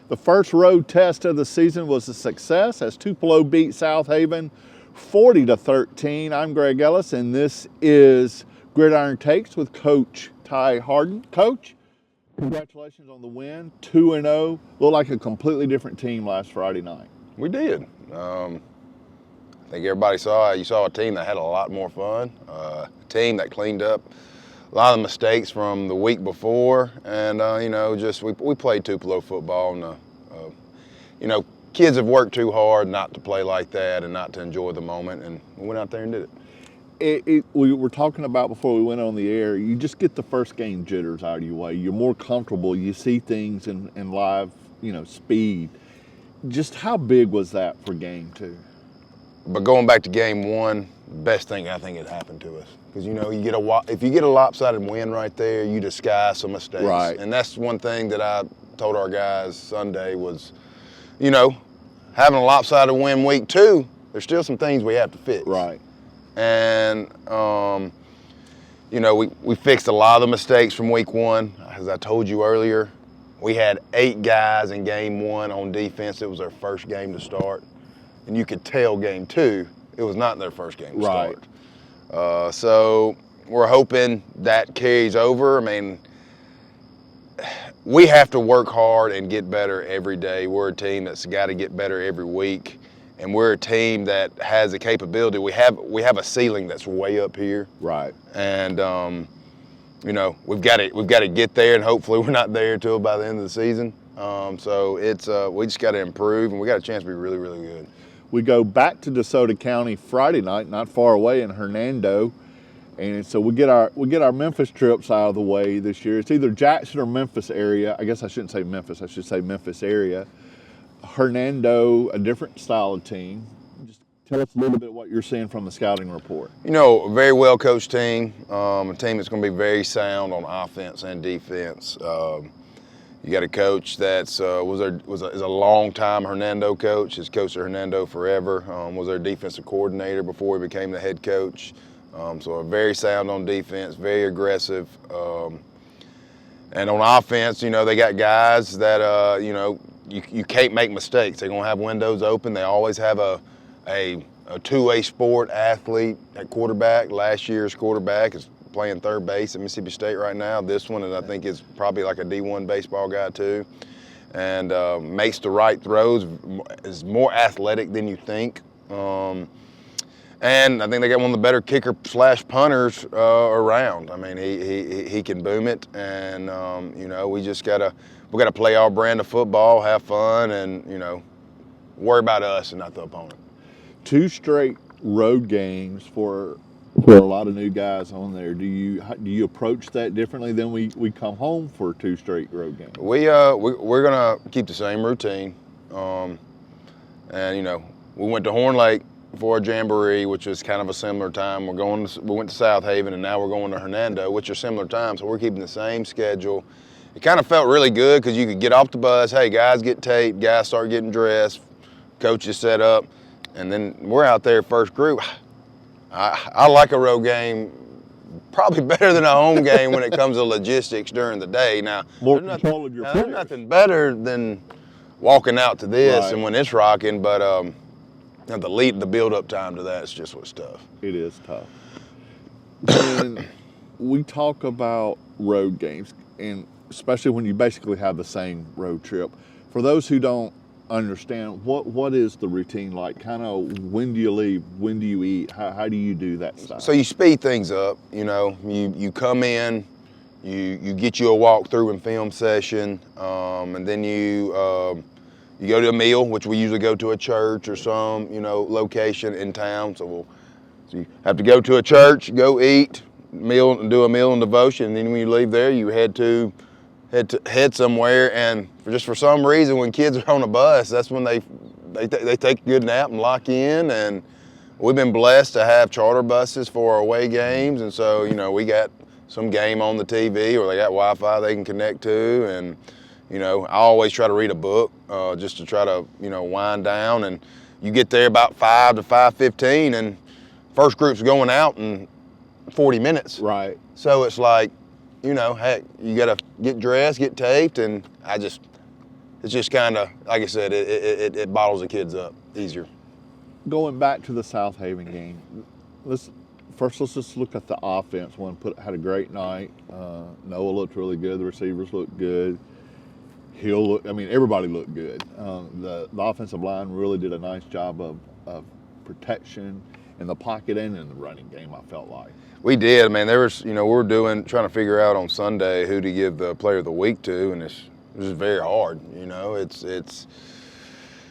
The first road test of the season was a success as Tupelo beat South Haven 40-13. I'm Greg Ellis, and this is Gridiron Takes with Coach Ty Harden. Coach, congratulations on the win, 2-0. Looked like a completely different team last Friday night. We did. I think everybody saw a team that had a lot more fun, a team that cleaned up a lot of the mistakes from the week before, and we played Tupelo football, and kids have worked too hard not to play like that and not to enjoy the moment, and we went out there and did it. We were talking about before we went on the air, you just get the first game jitters out of your way. You're more comfortable. You see things in live, speed. Just how big was that for game two? But going back to game one, the best thing I think had happened to us. Because, if you get a lopsided win right there, you disguise some mistakes. Right. And that's one thing that I told our guys Sunday was, having a lopsided win week two, there's still some things we have to fix. Right. And, we fixed a lot of the mistakes from week one. As I told you earlier, we had 8 guys in game one on defense. It was their first game to start. And you could tell game two, it was not their first game to start. So we're hoping that carries over. I mean, we have to work hard and get better every day. We're a team that's got to get better every week, and we're a team that has the capability. We have a ceiling that's way up here. Right. And we've got to get there, and hopefully we're not there till by the end of the season. So it's we just got to improve, and we got a chance to be really, really good. We go back to DeSoto County Friday night, not far away in Hernando, and so we get our Memphis trips out of the way this year. It's either Jackson or Memphis area. I guess I shouldn't say Memphis. I should say Memphis area. Hernando, a different style of team. Just tell us a little bit what you're seeing from the scouting report. A very well coached team, a team that's going to be very sound on offense and defense. You got a coach that's is a long-time Hernando coach. Has coached at Hernando forever. Was their defensive coordinator before he became the head coach. So very sound on defense, very aggressive. And on offense, they got guys that you can't make mistakes. They're gonna have windows open. They always have a two-way sport athlete at quarterback. Last year's quarterback is playing third base at Mississippi State right now. This one, and I think is probably like a D1 baseball guy too, and makes the right throws, is more athletic than you think. And I think they got one of the better kicker/punters around. I mean, he can boom it, and we gotta play our brand of football, have fun, and worry about us and not the opponent. 2 straight road games for a lot of new guys on there. Do you approach that differently than we come home for 2 straight road games? We're gonna keep the same routine, and we went to Horn Lake for a jamboree, which was kind of a similar time. We went to South Haven, and now we're going to Hernando, which are similar times. So we're keeping the same schedule. It kind of felt really good because you could get off the bus. Hey, guys get taped. Guys start getting dressed. Coaches set up, and then we're out there first group. I like a road game probably better than a home game when it comes to logistics during the day. Now, more control of your players. There's nothing better than walking out to this Right. and when it's rocking, but the build-up time to that is just what's tough. It is tough. And we talk about road games, and especially when you basically have the same road trip. For those who don't understand, what is the routine like? Kind of when do you leave? When do you eat? How do you do that stuff? So you speed things up. You come in, you get you a walkthrough and film session, and then you go to a meal, which we usually go to a church or some location in town. So you have to go to a church, go eat, do a meal and devotion, and then when you leave there, you head somewhere. And for some reason, when kids are on a bus, that's when they take a good nap and lock in. And we've been blessed to have charter buses for our away games, and so we got some game on the TV, or they got Wi-Fi they can connect to. And I always try to read a book just to try to wind down. And you get there about 5 to 5:15, and first group's going out in 40 minutes. Right. So it's like, heck, you got to get dressed, get taped, and it's just kind of, like I said, it bottles the kids up easier. Going back to the South Haven game, let's just look at the offense. Had a great night. Noah looked really good. The receivers looked good. Everybody looked good. The offensive line really did a nice job of protection in the pocket and in the running game, I felt like. We did. I mean, there was, we were trying to figure out on Sunday who to give the player of the week to, and it was very hard.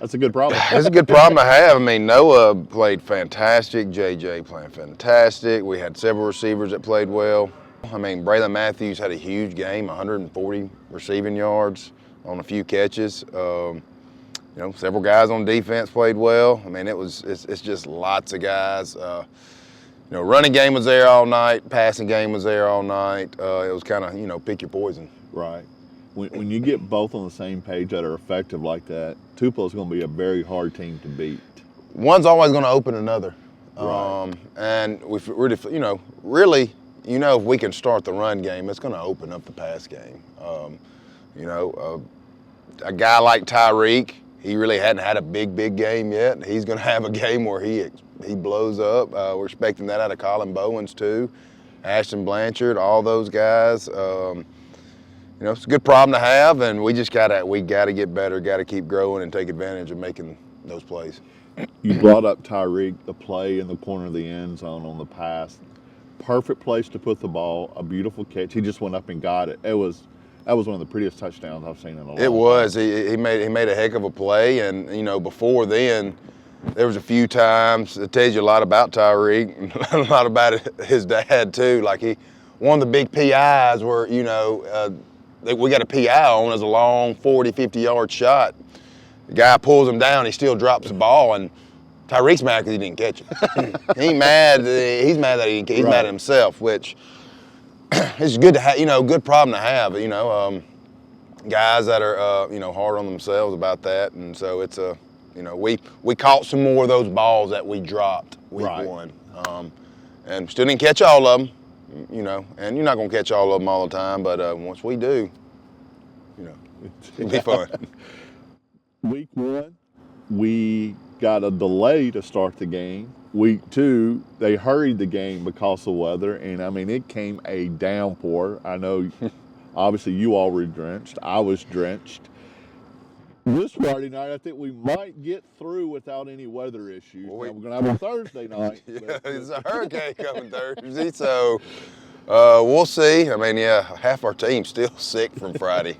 That's a good problem. It's a good problem to have. I mean, Noah played fantastic. JJ playing fantastic. We had several receivers that played well. I mean, Braylon Matthews had a huge game, 140 receiving yards on a few catches. Several guys on defense played well. I mean, it's just lots of guys. Running game was there all night. Passing game was there all night. It was kind of, pick your poison. Right. When you get both on the same page that are effective like that, Tupelo is going to be a very hard team to beat. One's always going to open another. Right. And if really, if we can start the run game, it's going to open up the pass game. A guy like Tyreek, he really hadn't had a big game yet. He's going to have a game where he blows up. We're expecting that out of Colin Bowens too, Ashton Blanchard, all those guys. It's a good problem to have, and we gotta get better, gotta keep growing and take advantage of making those plays. You brought up Tyreek, the play in the corner of the end zone on the pass. Perfect place to put the ball, a beautiful catch. He just went up and got it. That was one of the prettiest touchdowns I've seen in a long time. It was. He made a heck of a play, and before then, there was a few times. It tells you a lot about Tyreek, and a lot about his dad too. Like one of the big PIs where we got a PI on as a long 40, 50-yard shot. The guy pulls him down, he still drops the ball, and Tyreek's mad because he didn't catch it. He's mad that he's mad at himself, which is good to have, good problem to have, guys that are, hard on themselves about that. And so it's we caught some more of those balls that we dropped week one. And still didn't catch all of them. And you're not going to catch all of them all the time, but once we do, it'll be fun. Week one, we got a delay to start the game. Week two, they hurried the game because of weather, and it came a downpour. I know, obviously, you all were drenched. I was drenched. This Friday night, I think we might get through without any weather issues. We're going to have a Thursday night. It's a hurricane coming Thursday, so we'll see. Half our team's still sick from Friday.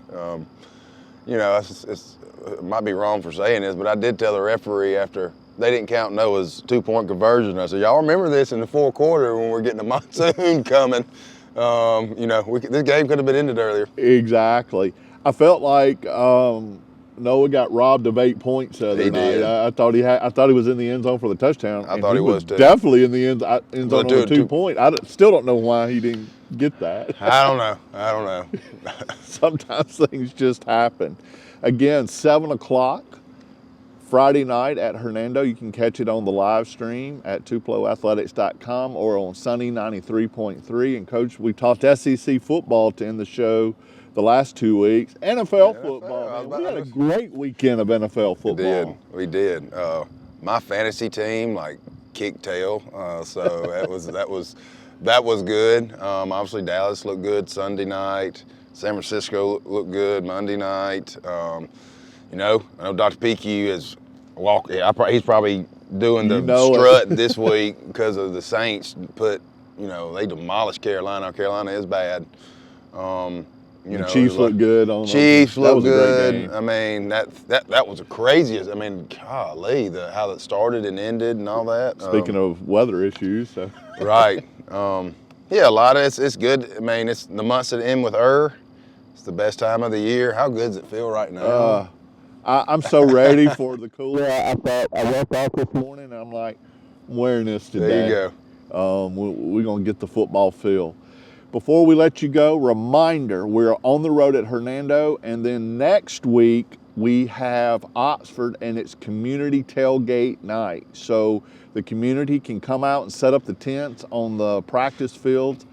It might be wrong for saying this, but I did tell the referee after they didn't count Noah's 2-point conversion. I said, y'all remember this in the fourth quarter when we're getting a monsoon coming. This game could have been ended earlier. Exactly. I felt like Noah got robbed of 8 points the other night. I thought he was in the end zone for the touchdown. I thought he was too. Definitely in the end zone on the 2 point. I still don't know why he didn't get that. I don't know. Sometimes things just happen. Again, 7 o'clock Friday night at Hernando. You can catch it on the live stream at TupeloAthletics.com or on Sunny 93.3. And Coach, we talked SEC football to end the show the last 2 weeks. NFL football. We had a great weekend of NFL football. We did. My fantasy team kicked tail, so that was good. Obviously Dallas looked good Sunday night. San Francisco looked good Monday night. I know Dr. PQ is walking. He's probably doing the strut this week because of the Saints. They demolished Carolina. Carolina is bad. The Chiefs look good. Chiefs look good. That was the craziest. Golly, how that started and ended and all that. Speaking of weather issues, so. Right. A lot of it's good. It's the months that end with It's the best time of the year. How good does it feel right now? I'm so ready for the cooler. I woke up this morning and I'm like, I'm wearing this today. There you go. We're going to get the football feel. Before we let you go, reminder, we're on the road at Hernando, and then next week we have Oxford, and it's community tailgate night. So the community can come out and set up the tents on the practice fields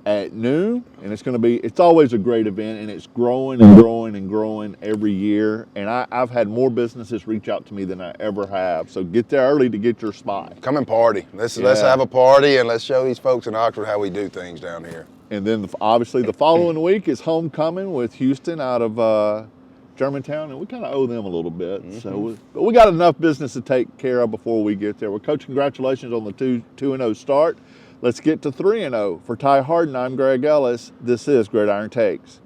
at noon, and it's always a great event, and it's growing and growing and growing every year. And I've had more businesses reach out to me than I ever have. So get there early to get your spot. Come and party. Let's have a party and let's show these folks in Oxford how we do things down here. And then obviously the following week is homecoming with Houston out of Germantown, and we kind of owe them a little bit. So we got enough business to take care of before we get there. Well, Coach, congratulations on the 2-0 start. Let's get to 3-0. For Ty Harden, I'm Greg Ellis. This is Gridiron Takes.